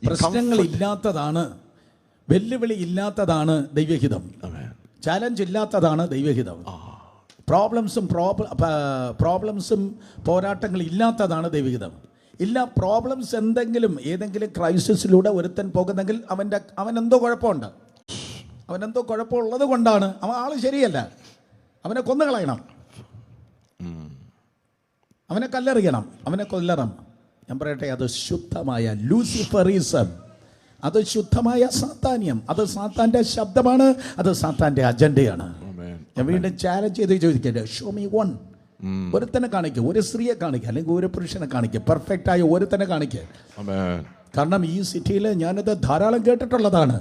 പ്രശ്നങ്ങൾ ഇല്ലാത്തതാണ്, വെല്ലുവിളി ഇല്ലാത്തതാണ് ദൈവഹിതം. ചാലഞ്ച് ഇല്ലാത്തതാണ് ദൈവഹിതം. പ്രോബ്ലംസും പോരാട്ടങ്ങൾ ഇല്ലാത്തതാണ് ദൈവഹിതം. ഇല്ല, പ്രോബ്ലംസ് ഏതെങ്കിലും ക്രൈസിസിലൂടെ ഒരുത്തൻ പോകുന്നെങ്കിൽ അവനെന്തോ കുഴപ്പമുണ്ട്. അവനെന്തോ കുഴപ്പമുള്ളത് കൊണ്ടാണ്. ആള് ശരിയല്ല, അവനെ കൊന്നുകളയണം, അവനെ കല്ലെറിയണം, അവനെ കൊല്ലണം. ഞാൻ പറയട്ടെ, അത് ശുദ്ധമായ ലൂസിഫറിസം, അത് ശുദ്ധമായ സാത്താന്യം, അത് സാത്താൻ്റെ ശബ്ദമാണ്, അത് സാത്താൻ്റെ അജണ്ടയാണ്. ഞാൻ വീണ്ടും ചാലഞ്ച് ചെയ്ത് ചോദിക്കട്ടെ, ഷോ മീ വൺ. ഒരുത്തനെ കാണിക്കുക, ഒരു സ്ത്രീയെ കാണിക്കുക, അല്ലെങ്കിൽ ഒരു പുരുഷനെ കാണിക്കുക, പെർഫെക്റ്റ് ആയ ഒരുത്തനെ കാണിക്കുക. കാരണം ഈ സിറ്റിയിൽ ഞാനത് ധാരാളം കേട്ടിട്ടുള്ളതാണ്.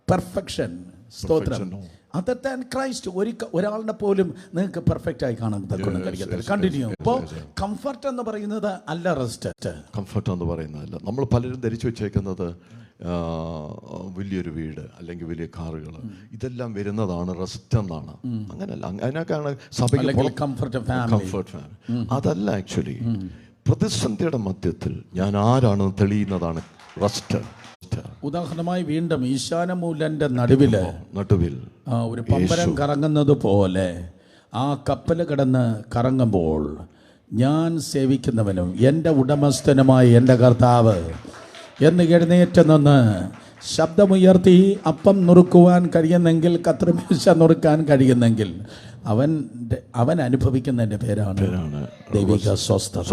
പെർഫെക്ഷൻ, സ്തോത്രം. Other than Christ. ഒരാളുടെ പോലും നിങ്ങൾക്ക് പെർഫെക്റ്റ് ആയി കാണാൻ കഴിയത്തില്ല. കണ്ടിന്യൂ. അപ്പോൾ കംഫർട്ട് എന്ന് പറയുന്നത് അല്ല റെസ്റ്റ്. കംഫർട്ട് എന്ന് പറയുന്നതല്ല. നമ്മൾ പലരും ധരിച്ചു വെച്ചേക്കുന്നത് വലിയൊരു വീട് അല്ലെങ്കിൽ വലിയ കാറുകൾ, ഇതെല്ലാം വരുന്നതാണ് റെസ്റ്റ് എന്നാണ്. അങ്ങനല്ല. അതിനൊക്കെയാണ് സഭയ്ക്ക് കംഫർട്ട് ഫാമിലി. അതല്ല ആക്ച്വലി. പ്രതിസന്ധിയുടെ മധ്യത്തിൽ ഞാൻ ആരാണെന്ന് തെളിയുന്നതാണ് റെസ്റ്റ്. ഉദാഹരണമായി വീണ്ടും ഈശാനമൂലന്റെ നടുവിൽ ഒരു പമ്പരം കറങ്ങുന്നത് പോലെ ആ കപ്പൽ കിടന്ന് കറങ്ങുമ്പോൾ ഞാൻ സേവിക്കുന്നവനും എൻ്റെ ഉടമസ്ഥനുമായ എൻ്റെ കർത്താവ് എന്ന് എഴുന്നേറ്റ് നിന്ന് ശബ്ദമുയർത്തി അപ്പം നുറുക്കുവാൻ കഴിയുന്നെങ്കിൽ, കത്രിമേശ നുറുക്കാൻ കഴിയുന്നെങ്കിൽ അവൻ അനുഭവിക്കുന്നതിൻ്റെ പേരാണ് ദൈവിക സ്വസ്ഥത.